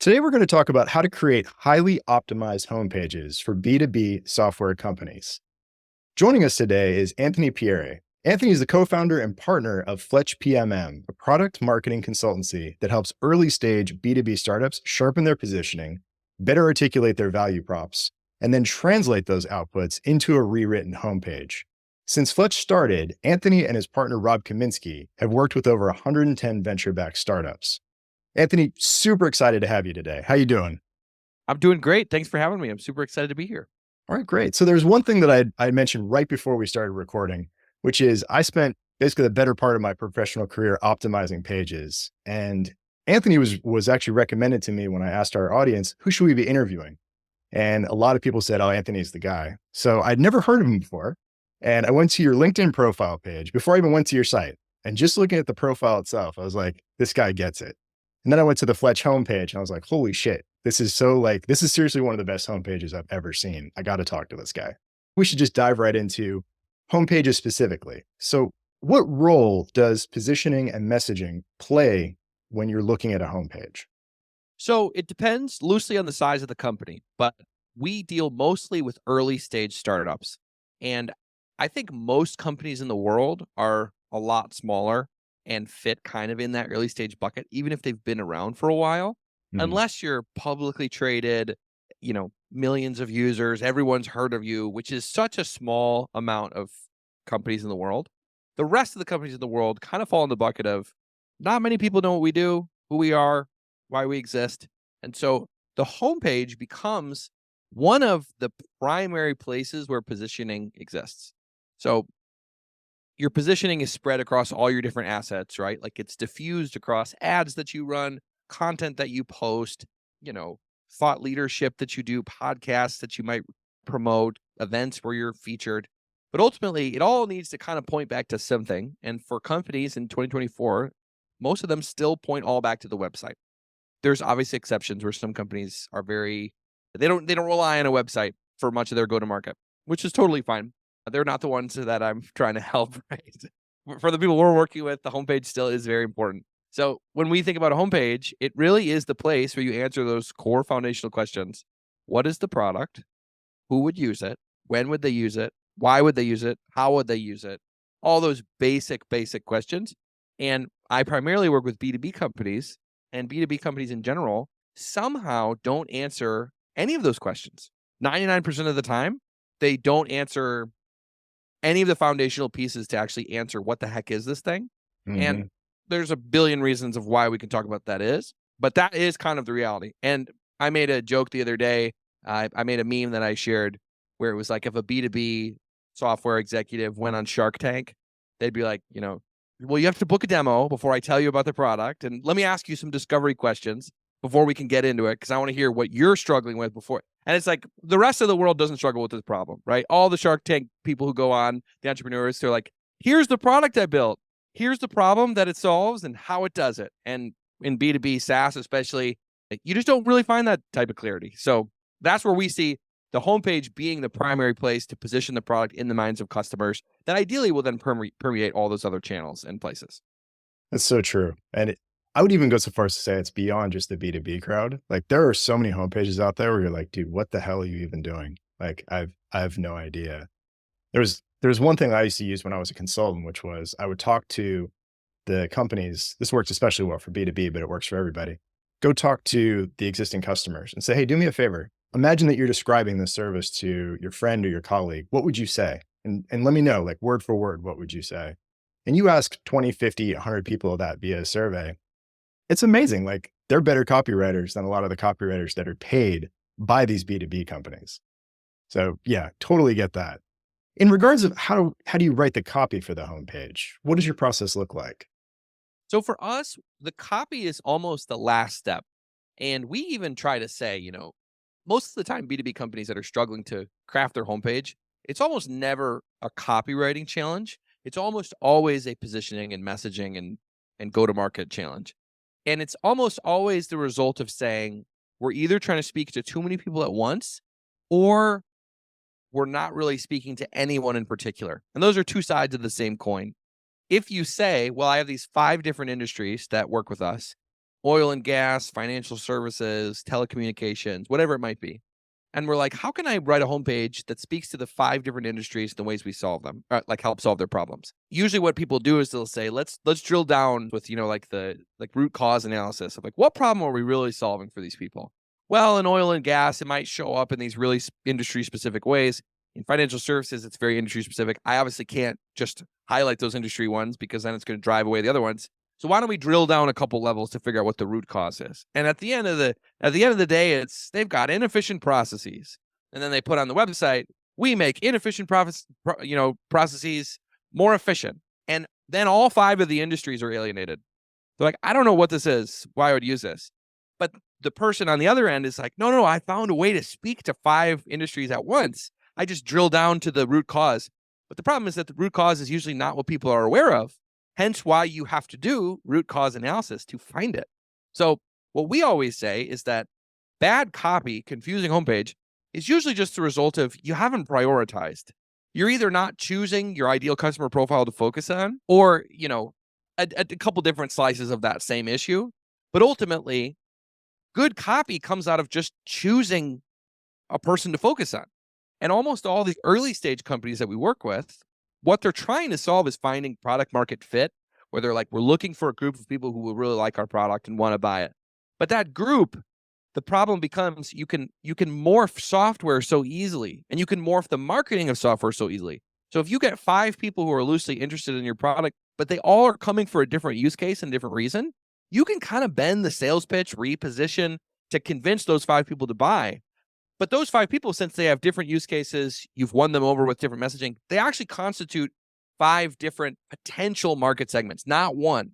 Today, we're going to talk about how to create highly optimized homepages for B2B software companies. Joining us today is Anthony Pierri. Anthony is the co-founder and partner of Fletch PMM, a product marketing consultancy that helps early stage B2B startups sharpen their positioning, better articulate their value props, and then translate those outputs into a rewritten homepage. Since Fletch started, Anthony and his partner Rob Kaminsky have worked with over 110 venture-backed startups. Anthony, super excited to have you today. How you doing? I'm doing great. Thanks for having me. I'm super excited to be here. All right, great. So there's one thing that I mentioned right before we started recording, which is I spent basically the better part of my professional career optimizing pages. And Anthony was actually recommended to me when I asked our audience, who should we be interviewing? And a lot of people said, oh, Anthony's the guy. So I'd never heard of him before. And I went to your LinkedIn profile page before I even went to your site. And just looking at the profile itself, I was like, this guy gets it. And then I went to the Fletch homepage and I was like, holy shit, this is seriously one of the best homepages I've ever seen. I got to talk to this guy. We should just dive right into homepages specifically. So what role does positioning and messaging play when you're looking at a homepage? So it depends loosely on the size of the company, but we deal mostly with early stage startups. And I think most companies in the world are a lot smaller and fit kind of in that early stage bucket, even if they've been around for a while, unless you're publicly traded, millions of users, everyone's heard of you, which is such a small amount of companies in the world. The rest of the companies in the world kind of fall in the bucket of not many people know what we do, who we are, why we exist. And so the homepage becomes one of the primary places where positioning exists. So your positioning is spread across all your different assets, right? Like it's diffused across ads that you run, content that you post, thought leadership that you do, podcasts that you might promote, events where you're featured. But ultimately, it all needs to kind of point back to something. And for companies in 2024, most of them still point all back to the website. There's obviously exceptions where some companies are they don't rely on a website for much of their go-to-market, which is totally fine. They're not the ones that I'm trying to help, right? For the people we're working with, the homepage still is very important. So when we think about a homepage, it really is the place where you answer those core foundational questions. What is the product? Who would use it? When would they use it? Why would they use it? How would they use it? All those basic questions. And I primarily work with B2B companies, and B2B companies in general somehow don't answer any of those questions. 99% of the time, they don't answer any of the foundational pieces to actually answer what the heck is this thing. And there's a billion reasons of why we can talk about that is, but that is kind of the reality. And I made a joke the other day. I made a meme that I shared where it was like if a B2B software executive went on Shark Tank, they'd be like, well, you have to book a demo before I tell you about the product. And let me ask you some discovery questions before we can get into it, because I want to hear what you're struggling with before. And it's like the rest of the world doesn't struggle with this problem, right? All the Shark Tank people who go on, the entrepreneurs, they're like, here's the product I built. Here's the problem that it solves and how it does it. And in B2B SaaS, especially, you just don't really find that type of clarity. So that's where we see the homepage being the primary place to position the product in the minds of customers that ideally will then permeate all those other channels and places. That's so true. And I would even go so far as to say it's beyond just the B2B crowd. Like there are so many homepages out there where you're like, dude, what the hell are you even doing? Like I have no idea. There's one thing I used to use when I was a consultant, which was I would talk to the companies. This works especially well for B2B, but it works for everybody. Go talk to the existing customers and say, hey, do me a favor. Imagine that you're describing this service to your friend or your colleague. What would you say? And let me know, like word for word, what would you say? And you ask 20, 50, 100 people that via a survey. It's amazing. Like they're better copywriters than a lot of the copywriters that are paid by these B2B companies. So yeah, totally get that. In regards of how do you write the copy for the homepage? What does your process look like? So for us, the copy is almost the last step. And we even try to say, most of the time B2B companies that are struggling to craft their homepage, it's almost never a copywriting challenge. It's almost always a positioning and messaging and go-to-market challenge. And it's almost always the result of saying, we're either trying to speak to too many people at once, or we're not really speaking to anyone in particular. And those are two sides of the same coin. If you say, well, I have these 5 different industries that work with us, oil and gas, financial services, telecommunications, whatever it might be. And we're like, how can I write a homepage that speaks to the 5 different industries and the ways we solve them, like help solve their problems? Usually what people do is they'll say, let's drill down with, like the root cause analysis of like, what problem are we really solving for these people? Well, in oil and gas, it might show up in these really industry specific ways. In financial services, it's very industry specific. I obviously can't just highlight those industry ones because then it's going to drive away the other ones. So why don't we drill down a couple levels to figure out what the root cause is? And at the end of the day, it's they've got inefficient processes, and then they put on the website, we make inefficient processes more efficient, and then all 5 of the industries are alienated. They're like, I don't know what this is, why I would use this, but the person on the other end is like, no, I found a way to speak to 5 industries at once. I just drill down to the root cause, but the problem is that the root cause is usually not what people are aware of. Hence why you have to do root cause analysis to find it. So what we always say is that bad copy, confusing homepage, is usually just the result of you haven't prioritized. You're either not choosing your ideal customer profile to focus on, or, a couple different slices of that same issue. But ultimately, good copy comes out of just choosing a person to focus on. And almost all the early stage companies that we work with, what they're trying to solve is finding product market fit, where they're like, we're looking for a group of people who will really like our product and want to buy it. But that group, the problem becomes you can morph software so easily, and you can morph the marketing of software so easily. So if you get 5 people who are loosely interested in your product, but they all are coming for a different use case and different reason, you can kind of bend the sales pitch, reposition to convince those 5 people to buy. But those 5 people, since they have different use cases, you've won them over with different messaging, they actually constitute 5 different potential market segments, not one.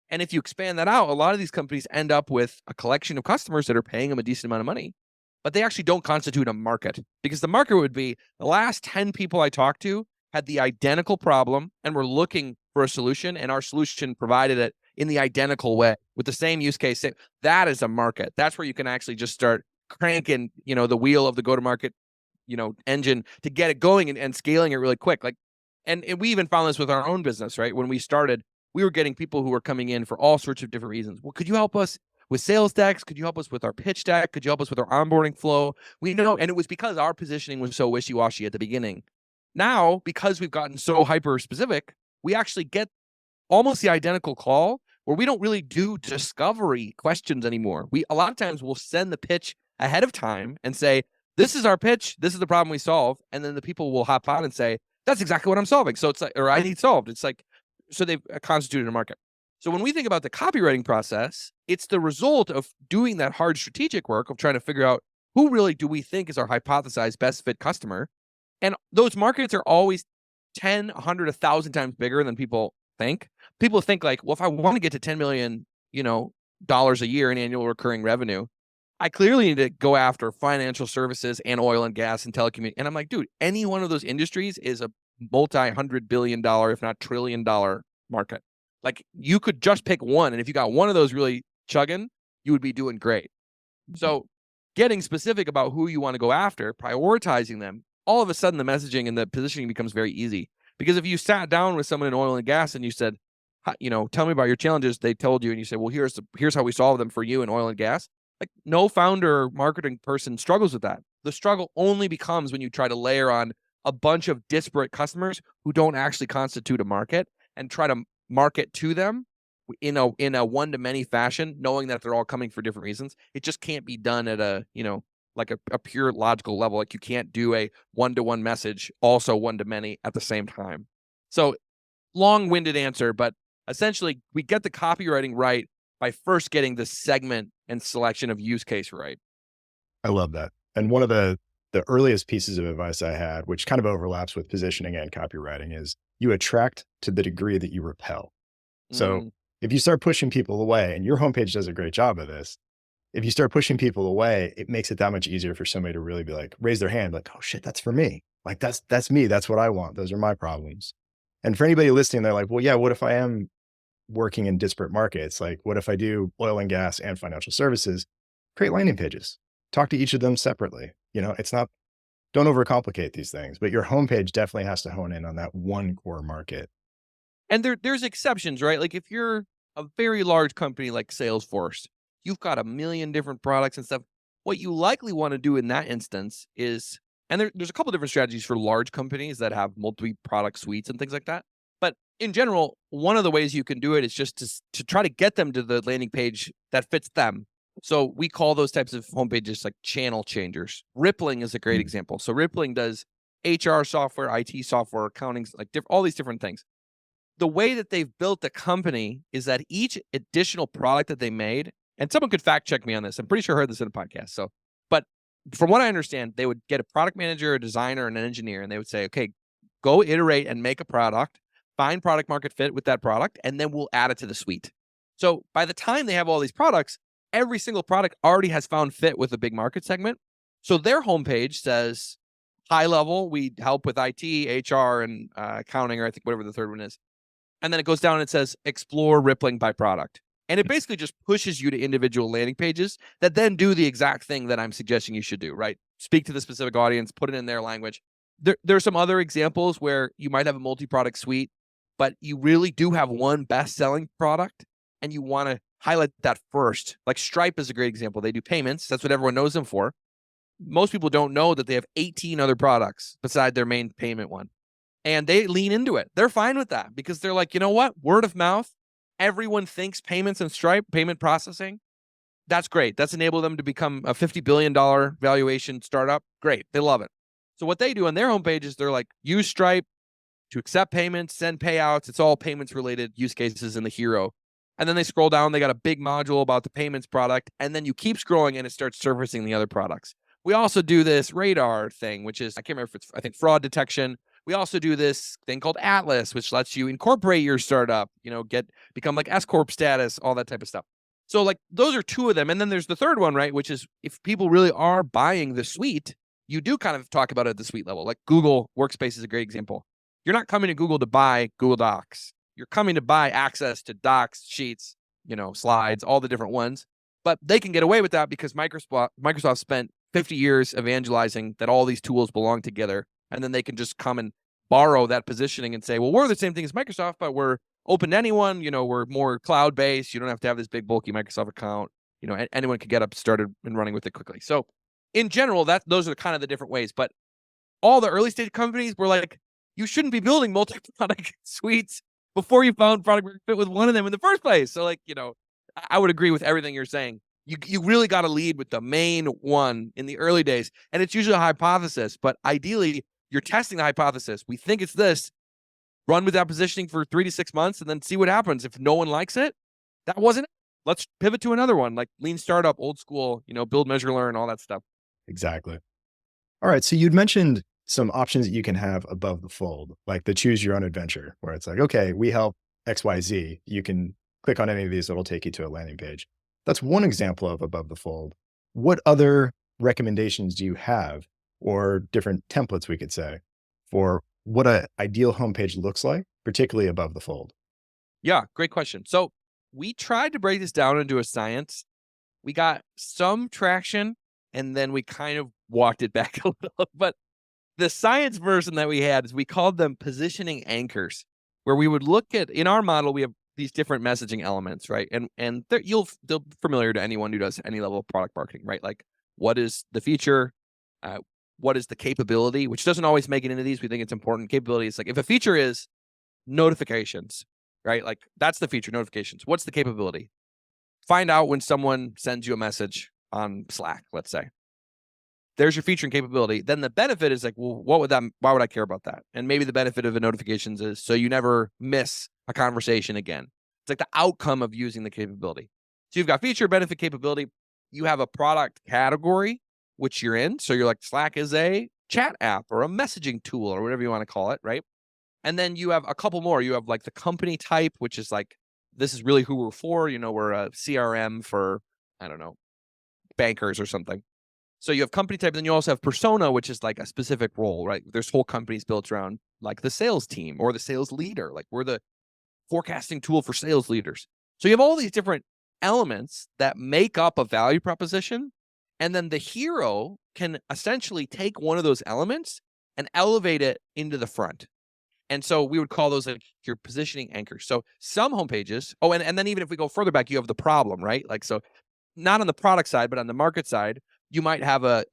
And if you expand that out, a lot of these companies end up with a collection of customers that are paying them a decent amount of money, but they actually don't constitute a market, because the market would be the last 10 people I talked to had the identical problem and were looking for a solution, and our solution provided it in the identical way with the same use case. That is a market. That's where you can actually just start cranking, the wheel of the go-to-market, engine to get it going and scaling it really quick. And we even found this with our own business, right? When we started, we were getting people who were coming in for all sorts of different reasons. Well, could you help us with sales decks? Could you help us with our pitch deck? Could you help us with our onboarding flow? We know, and it was because our positioning was so wishy-washy at the beginning. Now, because we've gotten so hyper specific, we actually get almost the identical call where we don't really do discovery questions anymore. A lot of times we'll send the pitch ahead of time and say, this is our pitch, this is the problem we solve. And then the people will hop on and say, that's exactly what I'm solving. So it's like, or I need solved. It's like, so they've constituted a market. So when we think about the copywriting process, it's the result of doing that hard strategic work of trying to figure out who really do we think is our hypothesized best fit customer. And those markets are always 10, 100, 1,000 times bigger than people think. People think like, well, if I want to get to 10 million, dollars a year in annual recurring revenue, I clearly need to go after financial services and oil and gas and telecommunications. And I'm like, dude, any one of those industries is a multi-$100 billion, if not trillion-dollar market. Like, you could just pick one, and if you got one of those really chugging, you would be doing great. So getting specific about who you want to go after, prioritizing them, all of a sudden the messaging and the positioning becomes very easy. Because if you sat down with someone in oil and gas and you said, tell me about your challenges, they told you, and you said, well, here's how we solve them for you in oil and gas. Like, no founder or marketing person struggles with that. The struggle only becomes when you try to layer on a bunch of disparate customers who don't actually constitute a market and try to market to them in a one-to-many fashion, knowing that they're all coming for different reasons. It just can't be done at a pure logical level. Like, you can't do a one-to-one message, also one-to-many at the same time. So long-winded answer, but essentially we get the copywriting right by first getting the segment and selection of use case right. I love that. And one of the earliest pieces of advice I had, which kind of overlaps with positioning and copywriting, is you attract to the degree that you repel. So if you start pushing people away, and your homepage does a great job of this, if you start pushing people away, it makes it that much easier for somebody to really be like, raise their hand, like, oh shit, that's for me. Like, that's me. That's what I want. Those are my problems. And for anybody listening, they're like, well, yeah, what if I am working in disparate markets? Like, what if I do oil and gas and financial services? Create landing pages. Talk to each of them separately. It's not, don't overcomplicate these things, but your homepage definitely has to hone in on that one core market. And there's exceptions, right? Like, if you're a very large company like Salesforce, you've got a million different products and stuff. What you likely want to do in that instance is, and there's a couple different strategies for large companies that have multi-product suites and things like that. But in general, one of the ways you can do it is just to try to get them to the landing page that fits them. So we call those types of homepages like channel changers. Rippling is a great example. So Rippling does HR software, IT software, accounting, like all these different things. The way that they've built the company is that each additional product that they made, and someone could fact check me on this. I'm pretty sure I heard this in a podcast. So, but from what I understand, they would get a product manager, a designer, and an engineer, and they would say, okay, go iterate and make a product, find product market fit with that product, and then we'll add it to the suite. So by the time they have all these products, every single product already has found fit with a big market segment. So their homepage says, high level, we help with IT, HR, and accounting, or I think whatever the third one is. And then it goes down and it says, explore Rippling by product. And it basically just pushes you to individual landing pages that then do the exact thing that I'm suggesting you should do, right? Speak to the specific audience, put it in their language. There are some other examples where you might have a multi-product suite, but you really do have one best-selling product, and you want to highlight that first. Like Stripe is a great example. They do payments. That's what everyone knows them for. Most people don't know that they have 18 other products beside their main payment one. And they lean into it. They're fine with that because they're like, you know what? Word of mouth. Everyone thinks payments and Stripe, payment processing. That's great. That's enabled them to become a $50 billion valuation startup. Great. They love it. So what they do on their homepage is they're like, use Stripe to accept payments, send payouts. It's all payments related use cases in the hero. And then they scroll down. They got a big module about the payments product. And then you keep scrolling and it starts surfacing the other products. We also do this radar thing, which is, I can't remember if it's, I think, fraud detection. We also do this thing called Atlas, which lets you incorporate your startup, become like S Corp status, all that type of stuff. So like those are two of them. And then there's the third one, right? Which is if people really are buying the suite, you do kind of talk about it at the suite level. Like Google Workspace is a great example. You're not coming to Google to buy Google Docs. You're coming to buy access to Docs, Sheets, slides, all the different ones. But they can get away with that because Microsoft spent 50 years evangelizing that all these tools belong together. And then they can just come and borrow that positioning and say, well, we're the same thing as Microsoft, but we're open to anyone. We're more cloud-based. You don't have to have this big, bulky Microsoft account. Anyone can get up started and running with it quickly. So in general, those are kind of the different ways. But all the early stage companies were like, you shouldn't be building multi-product suites before you found product market fit with one of them in the first place. So I would agree with everything you're saying. You really got to lead with the main one in the early days. And it's usually a hypothesis, but ideally you're testing the hypothesis. We think it's this. Run with that positioning for 3 to 6 months and then see what happens. If no one likes it, that wasn't it. Let's pivot to another one, like lean startup, old school, build, measure, learn, all that stuff. Exactly. All right. So you'd mentioned some options that you can have above the fold, like the choose your own adventure, where it's like, okay, we help XYZ. You can click on any of these. It'll take you to a landing page. That's one example of above the fold. What other recommendations do you have, or different templates we could say, for what an ideal homepage looks like, particularly above the fold? Yeah, great question. So we tried to break this down into a science. We got some traction and then we kind of walked it back a little. But the science version that we had is we called them positioning anchors, where we would look at, in our model, we have these different messaging elements, right? And they're familiar to anyone who does any level of product marketing, right? Like, what is the feature? What is the capability? Which doesn't always make it into these. We think it's important. Capability is like, if a feature is notifications, right? Like that's the feature, notifications. What's the capability? Find out when someone sends you a message on Slack, let's say. There's your feature and capability. Then the benefit is like, well, why would I care about that? And maybe the benefit of the notifications is so you never miss a conversation again. It's like the outcome of using the capability. So you've got feature, benefit, capability. You have a product category, which you're in. So you're like, Slack is a chat app or a messaging tool or whatever you want to call it, right? And then you have a couple more. You have like the company type, which is like, this is really who we're for. We're a CRM for, I don't know, bankers or something. So you have company type, then you also have persona, which is like a specific role, right? There's whole companies built around like the sales team or the sales leader. Like we're the forecasting tool for sales leaders. So you have all these different elements that make up a value proposition. And then the hero can essentially take one of those elements and elevate it into the front. And so we would call those like your positioning anchors. So some homepages, and then even if we go further back, you have the problem, right? Like, so not on the product side, but on the market side, you might have a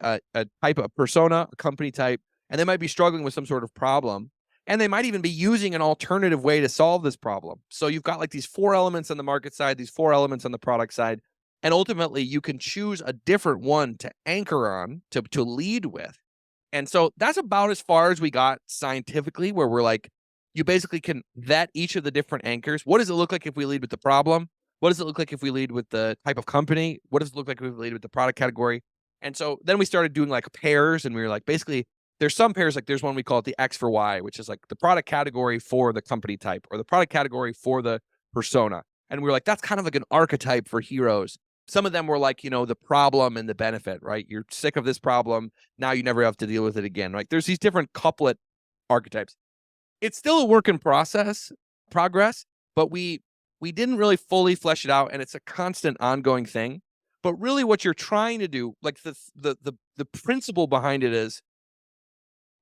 type of persona, a company type, and they might be struggling with some sort of problem. And they might even be using an alternative way to solve this problem. So you've got like these 4 elements on the market side, these 4 elements on the product side. And ultimately, you can choose a different one to anchor on, to lead with. And so that's about as far as we got scientifically, where we're like, you basically can vet each of the different anchors. What does it look like if we lead with the problem? What does it look like if we lead with the type of company? What does it look like if we lead with the product category? And so then we started doing like pairs, and we were like, basically, there's some pairs, like there's one we call it the X for Y, which is like the product category for the company type, or the product category for the persona. And we were like, that's kind of like an archetype for heroes. Some of them were like, the problem and the benefit, right? You're sick of this problem. Now you never have to deal with it again. Like there's these different couplet archetypes. It's still a work in progress, but we didn't really fully flesh it out, and it's a constant ongoing thing. But really what you're trying to do, like the principle behind it is,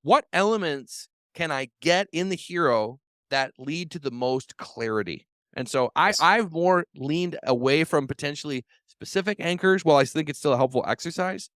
what elements can I get in the hero that lead to the most clarity? And so Yes. I've more leaned away from potentially specific anchors. While I think it's still a helpful exercise,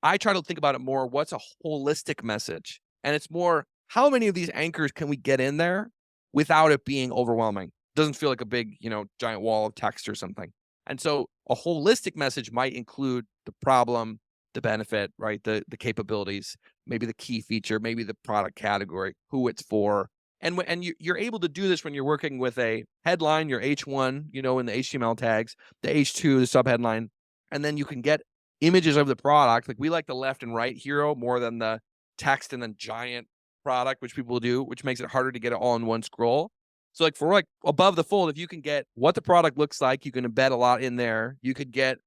I try to think about it more, what's a holistic message? And it's more, how many of these anchors can we get in there without it being overwhelming? Doesn't feel like a big, giant wall of text or something. And so a holistic message might include the problem, the benefit, right? The capabilities, maybe the key feature, maybe the product category, who it's for. And you're able to do this when you're working with a headline, your H1, in the HTML tags, the H2, the subheadline, and then you can get images of the product. Like we like the left and right hero more than the text and then giant product, which people do, which makes it harder to get it all in one scroll. So like for like above the fold, if you can get what the product looks like, you can embed a lot in there. You could get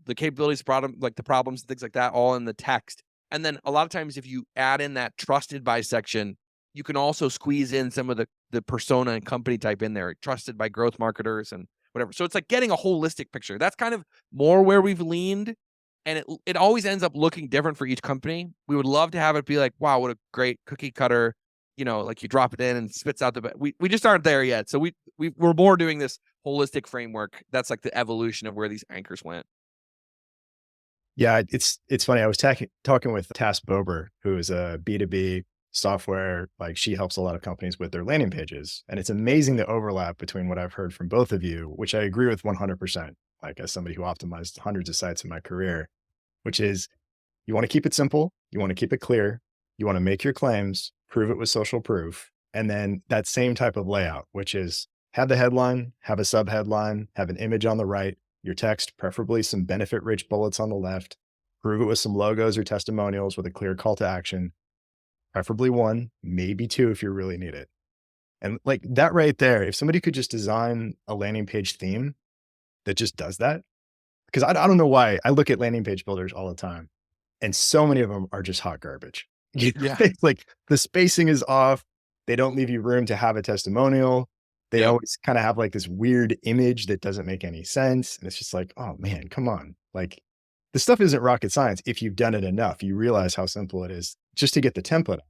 the capabilities, problem, like the problems and things like that, all in the text. And then a lot of times if you add in that trusted by section, you can also squeeze in some of the persona and company type in there, trusted by growth marketers and whatever. So it's like getting a holistic picture. That's kind of more where we've leaned. And it always ends up looking different for each company. We would love to have it be like, wow, what a great cookie cutter, like you drop it in and spits out we just aren't there yet. So we're more doing this holistic framework. That's like the evolution of where these anchors went. Yeah, it's funny. I was talking with Tass Bober, who is a B2B software. Like she helps a lot of companies with their landing pages. And it's amazing the overlap between what I've heard from both of you, which I agree with 100%. Like as somebody who optimized hundreds of sites in my career, which is you want to keep it simple, you want to keep it clear, you want to make your claims, prove it with social proof, and then that same type of layout, which is have the headline, have a subheadline, have an image on the right, your text, preferably some benefit-rich bullets on the left, prove it with some logos or testimonials with a clear call to action, preferably 1, maybe 2 if you really need it. And like that right there, if somebody could just design a landing page theme that just does that, because I don't know why. I look at landing page builders all the time, and so many of them are just hot garbage. Yeah. It's like the spacing is off. They don't leave you room to have a testimonial. They Yep. always kind of have like this weird image that doesn't make any sense. And it's just like, oh man, come on. Like the stuff isn't rocket science. If you've done it enough, you realize how simple it is just to get the template.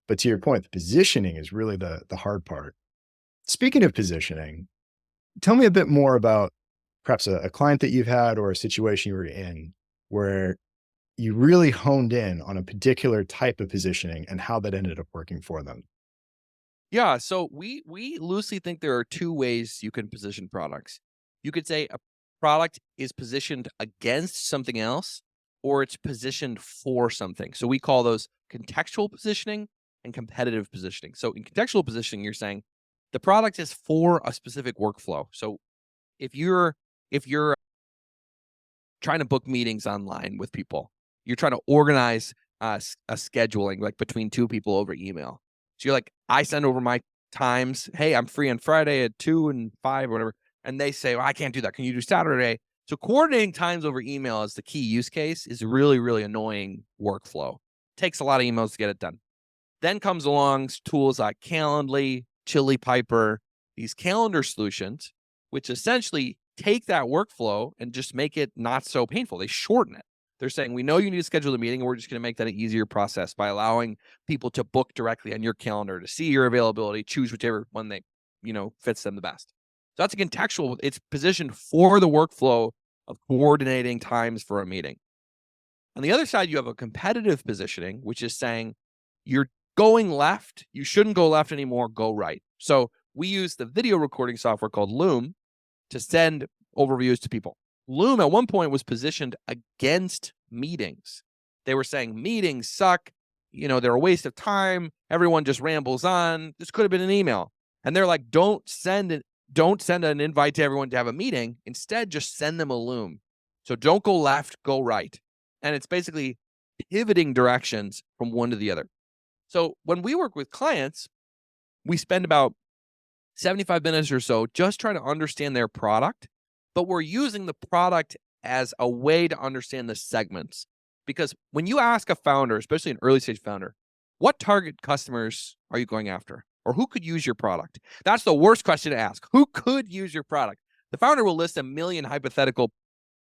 But to your point, the positioning is really the hard part. Speaking of positioning, tell me a bit more about perhaps a client that you've had or a situation you were in where you really honed in on a particular type of positioning and how that ended up working for them. Yeah, so we loosely think there are 2 ways you can position products. You could say a product is positioned against something else, or it's positioned for something. So we call those contextual positioning and competitive positioning. So in contextual positioning, you're saying the product is for a specific workflow. So if you're trying to book meetings online with people, you're trying to organize a scheduling like between 2 people over email. So you're like, I send over my times. Hey, I'm free on Friday at 2 and 5 or whatever. And they say, well, I can't do that. Can you do Saturday? So coordinating times over email as the key use case is really, really annoying workflow. Takes a lot of emails to get it done. Then comes along tools like Calendly, Chili Piper, these calendar solutions, which essentially take that workflow and just make it not so painful. They shorten it. They're saying, we know you need to schedule a meeting, and we're just going to make that an easier process by allowing people to book directly on your calendar to see your availability, choose whichever one they, fits them the best. So that's a contextual, it's positioned for the workflow of coordinating times for a meeting. On the other side, you have a competitive positioning, which is saying you're going left. You shouldn't go left anymore. Go right. So we use the video recording software called Loom to send overviews to people. Loom at one point was positioned against meetings. They were saying meetings suck. They're a waste of time. Everyone just rambles on. This could have been an email. And they're like, don't send an invite to everyone to have a meeting. Instead, just send them a Loom. So don't go left, go right. And it's basically pivoting directions from one to the other. So when we work with clients, we spend about 75 minutes or so just trying to understand their product, but we're using the product as a way to understand the segments. Because when you ask a founder, especially an early stage founder, what target customers are you going after? Or who could use your product? That's the worst question to ask. Who could use your product? The founder will list a million hypothetical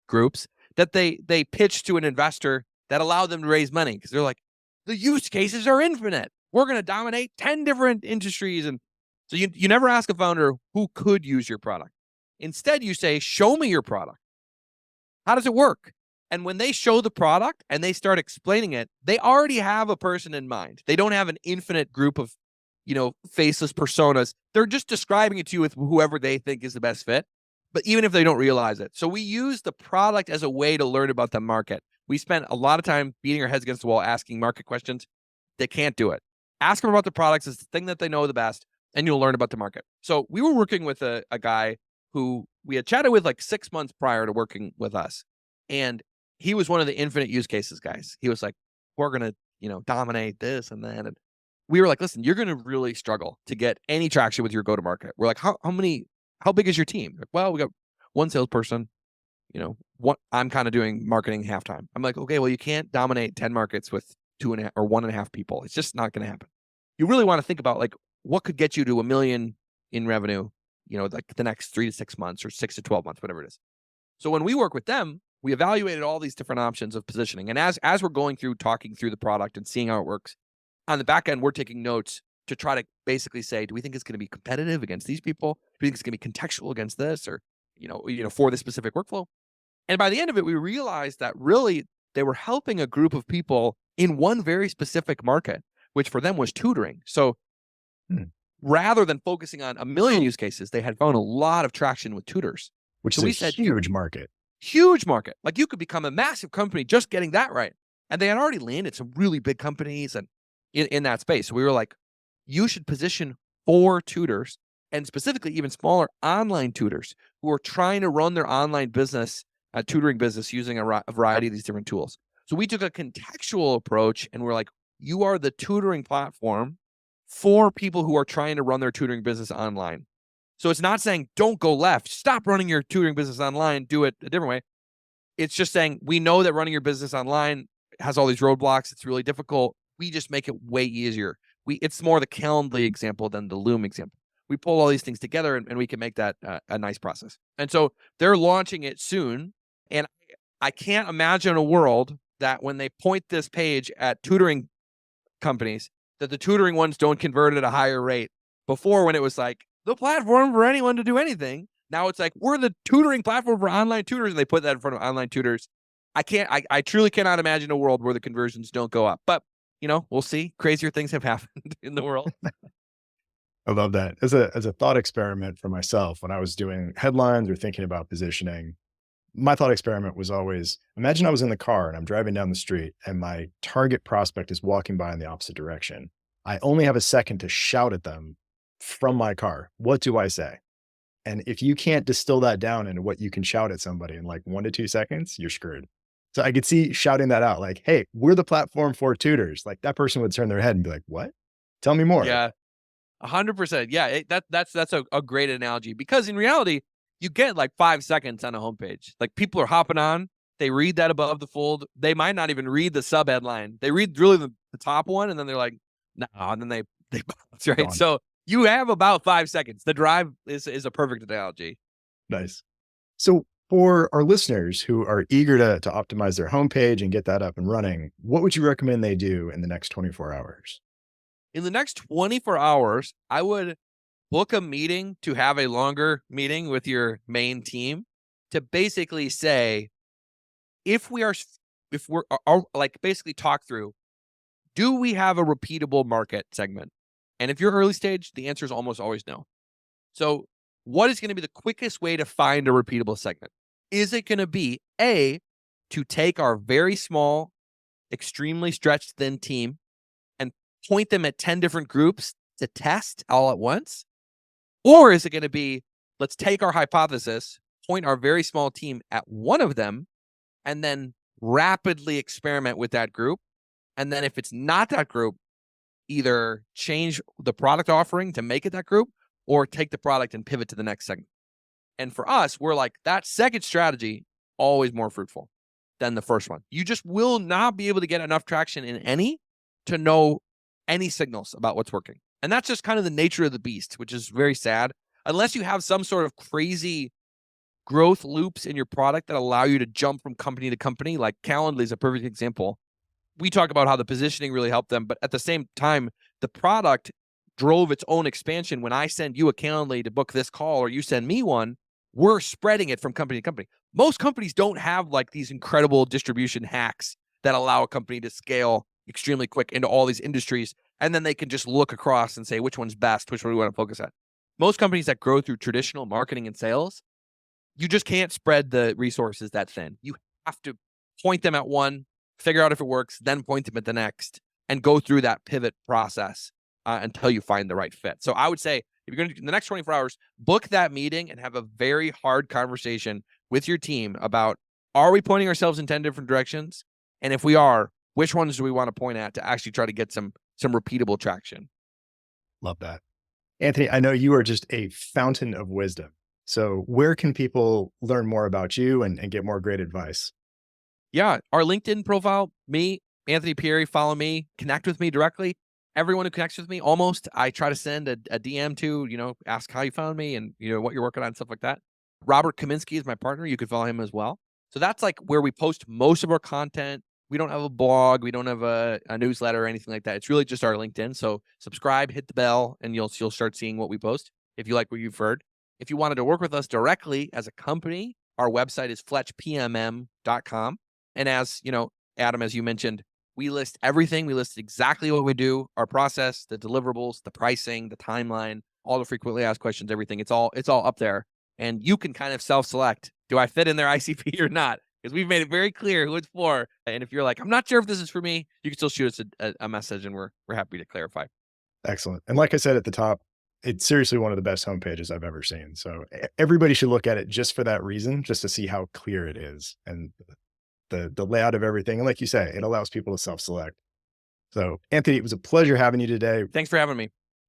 groups that they pitch to an investor that allow them to raise money because they're like, the use cases are infinite. We're going to dominate 10 different industries. And so you never ask a founder who could use your product. Instead, you say, show me your product. How does it work? And when they show the product and they start explaining it, they already have a person in mind. They don't have an infinite group of, faceless personas. They're just describing it to you with whoever they think is the best fit. But even if they don't realize it. So we use the product as a way to learn about the market. We spent a lot of time beating our heads against the wall, asking market questions. They can't do it. Ask them about the products. It's the thing that they know the best, and you'll learn about the market. So we were working with a guy who we had chatted with like 6 months prior to working with us. And he was one of the infinite use cases guys. He was like, we're going to, dominate this and that. And we were like, listen, you're going to really struggle to get any traction with your go-to-market. We're like, how big is your team? Like, well, we got one salesperson, I'm kind of doing marketing halftime. I'm like, okay, well, you can't dominate 10 markets with 2.5 or 1.5 people. It's just not going to happen. You really want to think about like what could get you to $1 million in revenue, like the next 3 to 6 months or 6 to 12 months, whatever it is. So when we work with them, we evaluated all these different options of positioning. And as we're going through, talking through the product and seeing how it works, on the back end, we're taking notes to try to basically say, do we think it's going to be competitive against these people? Do we think it's going to be contextual against this or, for this specific workflow? And by the end of it, we realized that really they were helping a group of people in one very specific market, which for them was tutoring. So rather than focusing on 1 million use cases, they had found a lot of traction with tutors. Which is a huge market. Huge market. Like you could become a massive company just getting that right. And they had already landed some really big companies and in that space. So we were like, you should position for tutors and specifically even smaller online tutors who are trying to run their online business, tutoring business using a variety of these different tools. So we took a contextual approach and we're like, you are the tutoring platform for people who are trying to run their tutoring business online. So it's not saying don't go left, stop running your tutoring business online, do it a different way. It's just saying we know that running your business online has all these roadblocks. It's really difficult. We just make it way easier. It's more the Calendly example than the Loom example. We pull all these things together and we can make that a nice process. And so they're launching it soon. And I can't imagine a world that when they point this page at tutoring companies, that the tutoring ones don't convert at a higher rate. Before, when it was like the platform for anyone to do anything, now it's like we're the tutoring platform for online tutors, and they put that in front of online tutors. I truly cannot imagine a world where the conversions don't go up. But we'll see. Crazier things have happened in the world. I love that. As a thought experiment for myself, when I was doing headlines or thinking about positioning, my thought experiment was always, imagine I was in the car and I'm driving down the street and my target prospect is walking by in the opposite direction. I only have a second to shout at them from my car. What do I say? And if you can't distill that down into what you can shout at somebody in like 1 to 2 seconds, you're screwed. So I could see shouting that out like, hey, we're the platform for tutors. Like that person would turn their head and be like, what? Tell me more. Yeah, 100%. Yeah, that's a great analogy because in reality, you get like 5 seconds on a homepage. Like people are hopping on, they read that above the fold. They might not even read the sub headline. They read really the top one, and then they're like, no, and then they bounce, right? Gone. So you have about 5 seconds. The drive is a perfect analogy. Nice. So for our listeners who are eager to optimize their homepage and get that up and running, what would you recommend they do in the next 24 hours? In the next 24 hours, I would book a meeting to have a longer meeting with your main team to basically say, if we're like basically talk through, do we have a repeatable market segment? And if you're early stage, the answer is almost always no. So what is going to be the quickest way to find a repeatable segment? Is it going to be A, to take our very small, extremely stretched thin team and point them at 10 different groups to test all at once? Or is it going to be, let's take our hypothesis, point our very small team at one of them, and then rapidly experiment with that group? And then if it's not that group, either change the product offering to make it that group or take the product and pivot to the next segment. And for us, we're like, that second strategy, always more fruitful than the first one. You just will not be able to get enough traction in any to know any signals about what's working. And that's just kind of the nature of the beast, which is very sad. Unless you have some sort of crazy growth loops in your product that allow you to jump from company to company, like Calendly is a perfect example. We talk about how the positioning really helped them, but at the same time, the product drove its own expansion. When I send you a Calendly to book this call, or you send me one, we're spreading it from company to company. Most companies don't have like these incredible distribution hacks that allow a company to scale extremely quick into all these industries, and then they can just look across and say which one's best, which one we want to focus on. Most companies that grow through traditional marketing and sales, you just can't spread the resources that thin. You have to point them at one, figure out if it works, then point them at the next, and go through that pivot process until you find the right fit. So I would say, if you're going to, in the next 24 hours, book that meeting and have a very hard conversation with your team about, are we pointing ourselves in 10 different directions? And if we are, which ones do we want to point at to actually try to get some repeatable traction? Love that. Anthony, I know you are just a fountain of wisdom. So where can people learn more about you and get more great advice? Yeah, our LinkedIn profile, me, Anthony Pierri, follow me, connect with me directly. Everyone who connects with me, almost, I try to send a DM to, ask how you found me and, what you're working on, stuff like that. Robert Kaminsky is my partner. You could follow him as well. So that's like where we post most of our content. We don't have a blog. We don't have a newsletter or anything like that. It's really just our LinkedIn. So subscribe, hit the bell, and you'll start seeing what we post if you like what you've heard. If you wanted to work with us directly as a company, our website is fletchpmm.com. And as Adam, as you mentioned, we list everything. We list exactly what we do, our process, the deliverables, the pricing, the timeline, all the frequently asked questions, everything. It's all up there. And you can kind of self-select, do I fit in their ICP or not? Because we've made it very clear who it's for. And if you're like, I'm not sure if this is for me, you can still shoot us a message, and we're happy to clarify. Excellent. And like I said at the top, it's seriously one of the best homepages I've ever seen. So everybody should look at it just for that reason, just to see how clear it is and the layout of everything. And like you say, it allows people to self-select. So Anthony, it was a pleasure having you today. Thanks for having me.